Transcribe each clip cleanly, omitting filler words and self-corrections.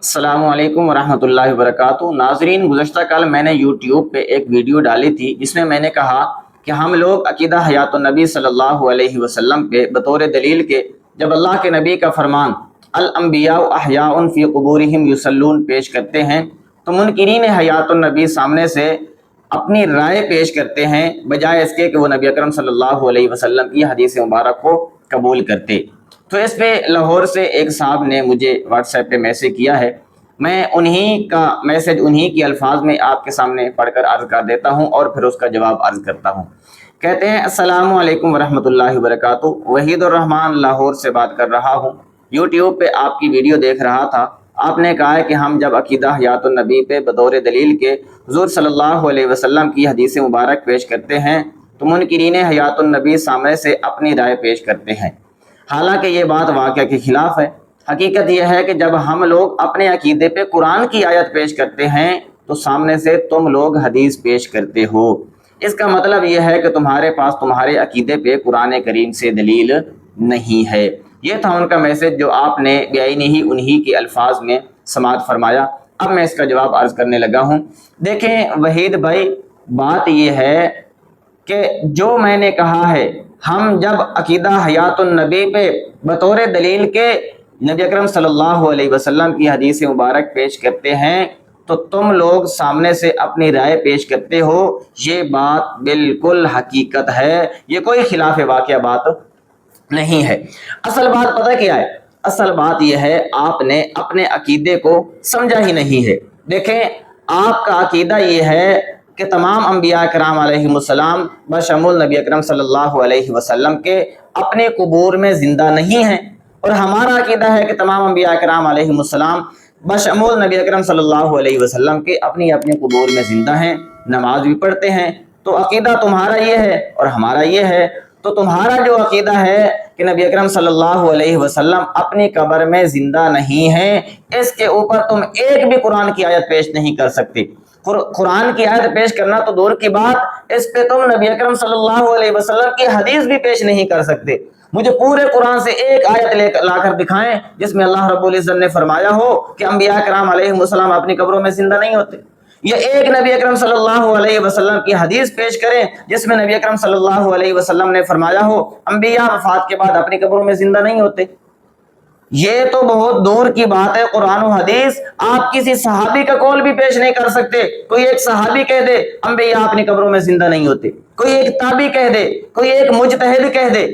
अस्सलाम वालेकुम वरहमतुल्लाहि वबरकातुहू। नाजरीन, गुज़श्ता कल मैंने यूट्यूब पे एक वीडियो डाली थी जिसमें मैंने कहा कि हम लोग अकीदा हयातुन नबी सल्लल्लाहु अलैहि वसल्लम पे बतौर दलील के जब अल्लाह के नबी का फरमान अल अंबिया अहयाउन फी कुबूरिहिम युसल्लून पेश करते हैं तो मुनकिरीन हयातुन नबी सामने से अपनी राय पेश करते हैं बजाय इसके कि वो नबी अकरम सल्लल्लाहु अलैहि वसल्लम की हदीस मुबारक को कबूल करते। तो इस पे लाहौर से एक साहब ने मुझे व्हाट्सएप पे मैसेज किया है। मैं उन्हीं का मैसेज उन्हीं के अल्फाज में आपके सामने पढ़कर अर्ज कर देता हूँ और फिर उसका जवाब अर्ज करता हूँ। कहते हैं, अस्सलामु अलैकुम वरहमतुल्लाहि वबरकातुहू। वहीदुर रहमान लाहौर से बात कर रहा हूँ। यूट्यूब पे आपकी वीडियो देख रहा था। आपने कहा है कि हम जब अकीदा हयातुन नबी पे बतौर दलील के हुज़ूर सल्लल्लाहु अलैहि वसल्लम की हदीस मुबारक पेश करते हैं तो मुनकिरीन हयातुन नबी सामने से अपनी राय पेश करते हैं। हालांकि ये बात वाक़या के खिलाफ है। हकीकत यह है कि जब हम लोग अपने अकीदे पे कुरान की आयत पेश करते हैं तो सामने से तुम लोग हदीस पेश करते हो। इसका मतलब यह है कि तुम्हारे पास तुम्हारे अकीदे पे कुरान करीम से दलील नहीं है। ये था उनका मैसेज जो आपने बेआईनी ही उन्हीं के अल्फाज में समाअत फरमाया। अब मैं इसका जवाब अर्ज करने लगा हूँ। देखें वहीद भाई, बात यह है कि जो मैंने कहा है, हम जब अकीदा हयातुन नबी पे बतौर दलील के नबी अकरम सल्लल्लाहु अलैहि वसल्लम की हदीस मुबारक पेश करते हैं तो तुम लोग सामने से अपनी राय पेश करते हो। ये बात बिल्कुल हकीकत है, ये कोई खिलाफ वाक़या बात नहीं है। असल बात पता क्या है? असल बात यह है आपने अपने अकीदे को समझा ही नहीं है। देखें, आपका अकीदा ये है कि तमाम अंबिया कराम अलैहिमुस्सलाम बशमुल नबी अकरम सल्लल्लाहु अलैहि वसल्लम के अपने कुबूर में जिंदा नहीं हैं, और हमारा अकीदा है कि तमाम अंबिया कराम अलैहिमुस्सलाम बशमुल नबी अकरम सल्लल्लाहु अलैहि वसल्लम के अपनी अपने कुबूर में जिंदा हैं, नमाज भी पढ़ते हैं। तो अकीदा तुम्हारा ये है और हमारा ये है। तो तुम्हारा जो अकीदा है कि नबी अकरम सल्लल्लाहु अलैहि वसल्लम अपनी कब्र में जिंदा नहीं है, इसके ऊपर तुम एक भी कुरान की आयत पेश नहीं कर सकते। कुरान की आयत पेश करना तो दूर की बात, इस पे तुम नबी अकरम सल्लल्लाहु अलैहि वसल्लम की हदीस भी पेश नहीं कर सकते। मुझे पूरे कुरान से एक आयत लाकर दिखाएं जिसमें अल्लाह रब्बुल इज्जत ने फरमाया हो कि अंबिया कराम अलैहिमुस्सलाम अपनी कब्रों में जिंदा नहीं होते। ये एक नबी अकरम सल्लल्लाहु अलैहि वसल्लम की हदीस पेश करें जिसमें नबी अकरम सल्लल्लाहु अलैहि वसल्लम ने फरमाया हो अंबिया वफात के बाद अपनी कब्रों में जिंदा नहीं होते। ये तो बहुत दूर की बात है। कुरान और हदीस आप किसी सहाबी का कौल भी पेश नहीं कर सकते। कोई एक सहाबी कह दे अंबिया अपनी कब्रों में जिंदा नहीं होते, कोई एक ताबी कह दे, कोई एक मुजतहिद कह दे।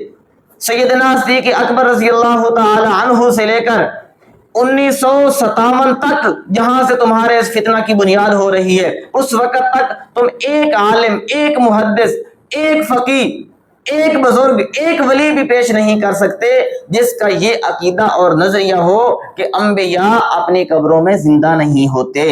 सैयदना सिद्दीक़ अकबर रज़ियल्लाहु ताला अन्हु से लेकर 1957 तक जहां से तुम्हारे इस फितना की बुनियाद हो रही है, उस वक्त तक तुम एक आलिम, एक मुहद्दिस, एक फकीह, एक बुजुर्ग, एक वली भी पेश नहीं कर सकते जिसका ये अकीदा और नजरिया हो कि अंबिया अपनी कब्रों में जिंदा नहीं होते।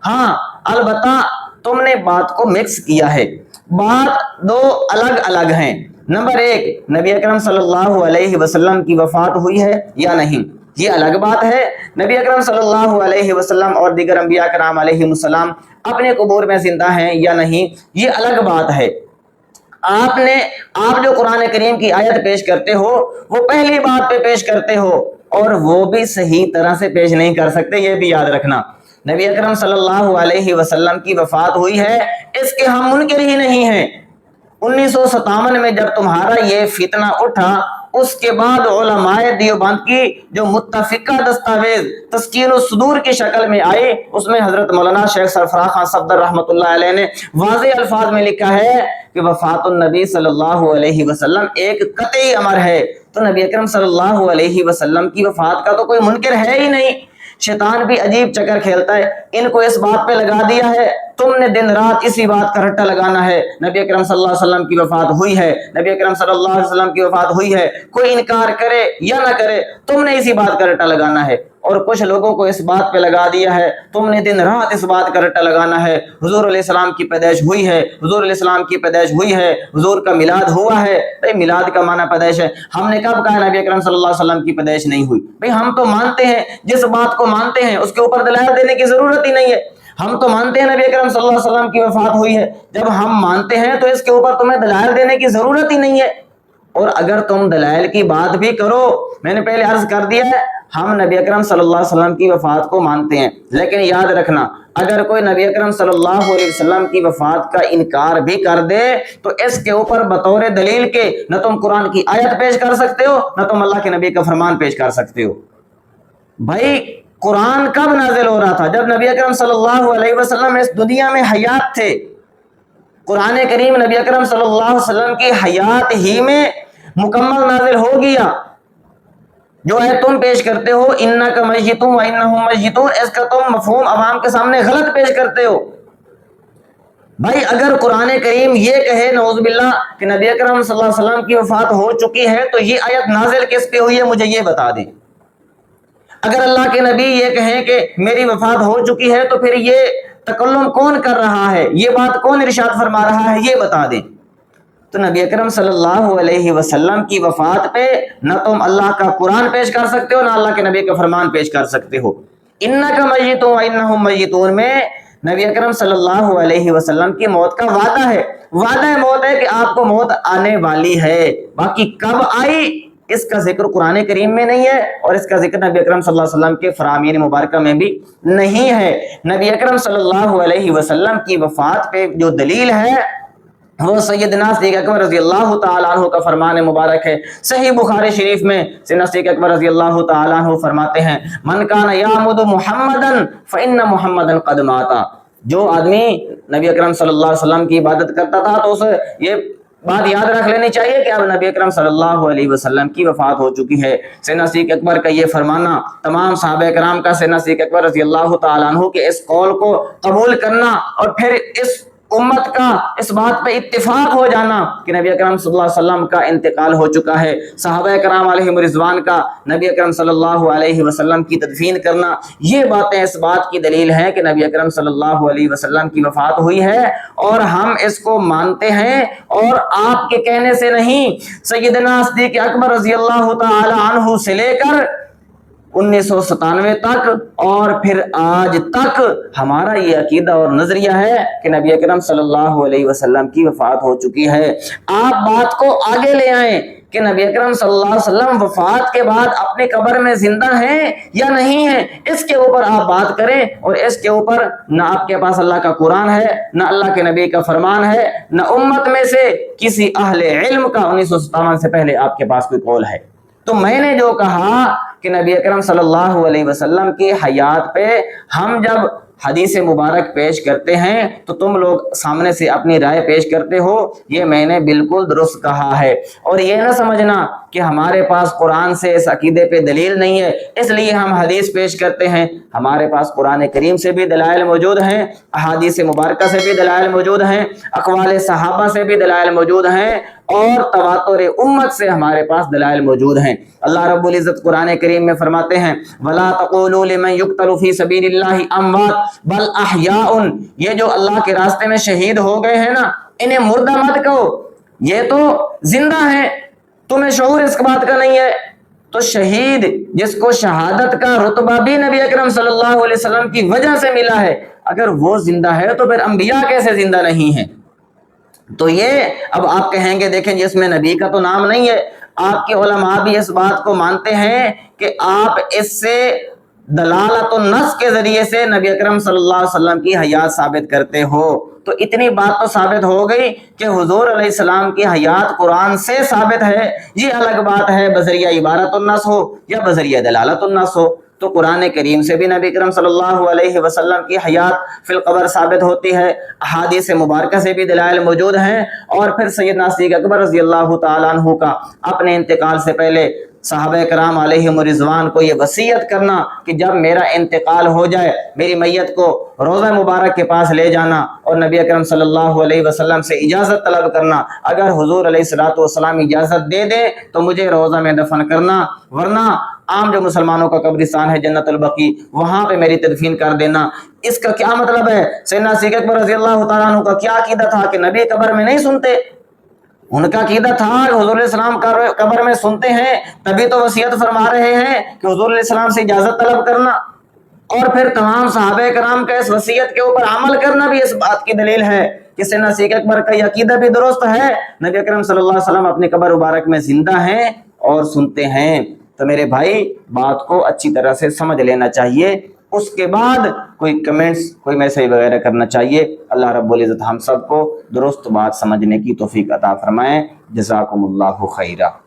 हाँ, अलबत्ता तुमने बात को मिक्स किया है। बात दो अलग अलग हैं। नंबर एक, नबी अकरम सल्लल्लाहु अलैहि वसल्लम की वफात हुई है या नहीं, ये अलग बात है। नबी अकरम सल्लल्लाहु अलैहि वसल्लम और दीगर अंबिया कराम अलैहिमुस्सलाम अपने कुबूर में जिंदा हैं या नहीं, ये अलग बात है। आप जो कुरान करीम की आयत पेश करते हो वो पहली बात पे पेश करते हो और वो भी सही तरह से पेश नहीं कर सकते, ये भी याद रखना। नबी अकरम सल्लल्लाहु अलैहि वसल्लम की वफात हुई है, इसके हम मुनकिर ही नहीं हैं। 1957 में जब तुम्हारा ये फितना उठा, उसके बाद उलमाए देवबंद की जो मुत्तफिका दस्तावेज तस्कीनुस सुदूर की शक्ल में आए, उसमें हजरत मौलाना शेख सरफराज खान सफदर रहमतुल्लाह अलैह ने वाज़ेह अल्फाज में लिखा है कि वफातुन नबी सल्लल्लाहु अलैहि वसल्लम एक कतई अमर है। तो नबी अकरम सल्लल्लाहु अलैहि वसल्लम की वफात का तो कोई मुनकिर है ही नहीं। शैतान भी अजीब चक्कर खेलता है, इनको इस बात पे लगा दिया है, तुमने दिन रात इसी बात का रट्टा लगाना है। नबी अकरम सल्लल्लाहु अलैहि वसल्लम की वफात हुई है, नबी अकरम सल्लल्लाहु अलैहि वसल्लम की वफात हुई है, कोई इनकार करे या ना करे तुमने इसी बात का रट्टा लगाना है। और कुछ लोगों को इस बात पे लगा दिया है, तुमने दिन रात इस बात का रट्टा लगाना है। हुजूर अलैहिस्सलाम की पैदाइश हुई है, हुजूर अलैहिस्सलाम की पैदाइश हुई है, हुजूर का मिलाद हुआ है। भाई मिलाद का माना पैदाइश है, हमने कब कहा नबी अकरम सल्लल्लाहु अलैहि वसल्लम की पैदाइश नहीं हुई? भाई हम तो मानते हैं, जिस बात को मानते हैं उसके ऊपर दलाइल देने की जरूरत ही नहीं है। हम तो मानते हैं नबी अकरम सल्लल्लाहु अलैहि वसल्लम की वफात हुई है, जब हम मानते हैं तो इसके ऊपर तुम्हें दलाइल देने की जरूरत ही नहीं है। और अगर तुम दलाइल की बात भी करो, मैंने पहले अर्ज कर दिया है, ہم نبی اکرم صلی اللہ علیہ وسلم کی وفات کو مانتے ہیں، لیکن یاد رکھنا اگر کوئی نبی اکرم صلی اللہ علیہ وسلم کی وفات کا انکار بھی کر دے تو اس کے اوپر بطور دلیل کے نہ تم قرآن کی آیت پیش کر سکتے ہو نہ تم اللہ کے نبی کا فرمان پیش کر سکتے ہو۔ بھائی قرآن کب نازل ہو رہا تھا؟ جب نبی اکرم صلی اللہ علیہ وسلم اس دنیا میں حیات تھے۔ قرآن کریم نبی اکرم صلی اللہ علیہ وسلم کی حیات ہی میں مکمل نازل ہو گیا۔ جو ہے تم پیش کرتے ہو انک میتون و انہم میتون، اس کا تم مفہوم عوام کے سامنے غلط پیش کرتے ہو۔ بھائی اگر قرآن کریم یہ کہے نعوذ باللہ کہ نبی اکرم صلی اللہ علیہ وسلم کی وفات ہو چکی ہے تو یہ آیت نازل کس پہ ہوئی ہے مجھے یہ بتا دیں۔ اگر اللہ کے نبی یہ کہیں کہ میری وفات ہو چکی ہے تو پھر یہ تکلم کون کر رہا ہے، یہ بات کون ارشاد فرما رہا ہے، یہ بتا دیں۔ تو نبی اکرم صلی اللہ علیہ وسلم کی وفات پہ نہ تم اللہ کا قرآن پیش کر سکتے ہو نہ اللہ کے نبی کا فرمان پیش کر سکتے ہو۔ انک میتون و انہم میتون میں نبی اکرم صلی اللہ علیہ وسلم کی موت کا وعدہ ہے، وعدہ موت ہے کہ آپ کو موت آنے والی ہے، باقی کب آئی اس کا ذکر قرآن کریم میں نہیں ہے اور اس کا ذکر نبی اکرم صلی اللہ علیہ وسلم کے فرامین مبارکہ میں بھی نہیں ہے۔ نبی اکرم صلی اللہ علیہ وسلم کی وفات پہ جو دلیل ہے وہ سیدنا صدیق اکبر رضی اللہ تعالیٰ عنہ کا فرمان مبارک ہے۔ صحیح بخاری شریف میں سیدنا صدیق اکبر رضی اللہ تعالیٰ عنہ فرماتے ہیں من کان یعبد محمدا فإن محمدا قد مات۔ جو آدمی نبی اکرم صلی اللہ علیہ وسلم کی عبادت کرتا تھا تو اسے یہ بات یاد رکھ لینی چاہیے کہ اب نبی اکرم صلی اللہ علیہ وسلم کی وفات ہو چکی ہے۔ سیدنا صدیق اکبر کا یہ فرمانا تمام صحابہ کرام کا سیدنا صدیق اکبر رضی اللہ تعالیٰ عنہ کے اس قول کو قبول کرنا اور پھر اس امت کا اس بات پہ اتفاق ہو جانا کہ نبی اکرم صلی اللہ علیہ وسلم کا انتقال ہو چکا ہے، صحابہ کرام علیہم رضوان کا نبی اکرم صلی اللہ علیہ وسلم کی تدفین کرنا، یہ باتیں اس بات کی دلیل ہیں کہ نبی اکرم صلی اللہ علیہ وسلم کی وفات ہوئی ہے اور ہم اس کو مانتے ہیں اور آپ کے کہنے سے نہیں۔ سیدنا صدیق اکبر رضی اللہ تعالی عنہ سے لے کر 1997 تک اور پھر آج تک ہمارا یہ عقیدہ اور نظریہ ہے کہ نبی اکرم صلی اللہ علیہ وسلم کی وفات ہو چکی ہے۔ آپ بات کو آگے لے آئیں کہ نبی اکرم صلی اللہ علیہ وسلم وفات کے بعد اپنے قبر میں زندہ ہیں یا نہیں ہیں، اس کے اوپر آپ بات کریں اور اس کے اوپر نہ آپ کے پاس اللہ کا قرآن ہے نہ اللہ کے نبی کا فرمان ہے نہ امت میں سے کسی اہل علم کا 1957 سے پہلے آپ کے پاس کوئی قول ہے۔ تو میں نے جو کہا کہ نبی اکرم صلی اللہ علیہ وسلم کی حیات پہ ہم جب حدیث مبارک پیش کرتے ہیں تو تم لوگ سامنے سے اپنی رائے پیش کرتے ہو، یہ میں نے بالکل درست کہا ہے۔ اور یہ نہ سمجھنا کہ ہمارے پاس قرآن سے اس عقیدے پہ دلیل نہیں ہے اس لیے ہم حدیث پیش کرتے ہیں۔ ہمارے پاس قرآن کریم سے بھی دلائل موجود ہیں، احادیث مبارکہ سے بھی دلائل موجود ہیں، اقوال صحابہ سے بھی دلائل موجود ہیں اور تواتر امت سے ہمارے پاس دلائل موجود ہیں۔ اللہ رب العزت قرآن کریم میں فرماتے ہیں وَلَا تَقُولُوا لِمَنْ يُقْتَلُ فِي سَبِيلِ اللَّهِ أَمْوَاتٌ بَلْ أَحْيَاءٌ، یہ جو اللہ کے راستے میں شہید ہو گئے ہیں نا انہیں مردہ مت کہو، یہ تو زندہ ہیں، تمہیں شعور اس بات کا نہیں ہے۔ تو شہید جس کو شہادت کا رتبہ بھی نبی اکرم صلی اللہ علیہ وسلم کی وجہ سے ملا ہے، اگر وہ زندہ ہے تو پھر انبیاء کیسے زندہ نہیں ہیں؟ تو یہ اب آپ کہیں گے دیکھیں جس میں نبی کا تو نام نہیں ہے، آپ کے علماء بھی اس بات کو مانتے ہیں کہ آپ اس سے دلالت النص کے ذریعے سے نبی اکرم صلی اللہ علیہ وسلم کی حیات ثابت کرتے ہو۔ تو اتنی بات تو ثابت ہو گئی کہ حضور علیہ السلام کی حیات قرآن سے ثابت ہے، یہ الگ بات ہے بذریعہ عبارت النص ہو یا بذریعہ دلالت النص ہو۔ تو قرآن کریم سے بھی نبی کرم صلی اللہ علیہ وسلم کی حیات فی القبر ثابت ہوتی ہے، احادیث مبارکہ سے بھی دلائل موجود ہیں، اور پھر سیدنا صدیق اکبر رضی اللہ تعالیٰ عنہ کا اپنے انتقال سے پہلے صحابہ کرام علیہم رضوان کو یہ وصیت کرنا کہ جب میرا انتقال ہو جائے میری میت کو روضہ مبارک کے پاس لے جانا اور نبی اکرم صلی اللہ علیہ وسلم سے اجازت طلب کرنا، اگر حضور علیہ الصلوۃ والسلام اجازت دے دیں تو مجھے روضہ میں دفن کرنا، ورنہ عام جو مسلمانوں کا قبرستان ہے جنت البقیع وہاں پہ میری تدفین کر دینا۔ اس کا کیا مطلب ہے؟ سیدنا صدیق اکبر رضی اللہ تعالیٰ عنہ کا کیا عقیدہ تھا کہ نبی قبر میں نہیں سنتے؟ ان کا عقیدہ تھا کہ حضور علیہ السلام قبر میں سنتے ہیں، تبھی تو وصیت فرما رہے ہیں کہ حضور علیہ السلام سے اجازت طلب کرنا، اور پھر تمام صحابہ کرام کا اس وصیت کے اوپر عمل کرنا بھی اس بات کی دلیل ہے کہ سیدنا صدیق اکبر کا یہ عقیدہ بھی درست ہے، نبی اکرم صلی اللہ علیہ وسلم اپنی قبر مبارک میں زندہ ہیں اور سنتے ہیں۔ تو میرے بھائی بات کو اچھی طرح سے سمجھ لینا چاہیے، اس کے بعد کوئی کمنٹس کوئی میسج وغیرہ کرنا چاہیے۔ اللہ رب العزت ہم سب کو درست بات سمجھنے کی توفیق عطا فرمائے۔ جزاکم اللہ خیرہ۔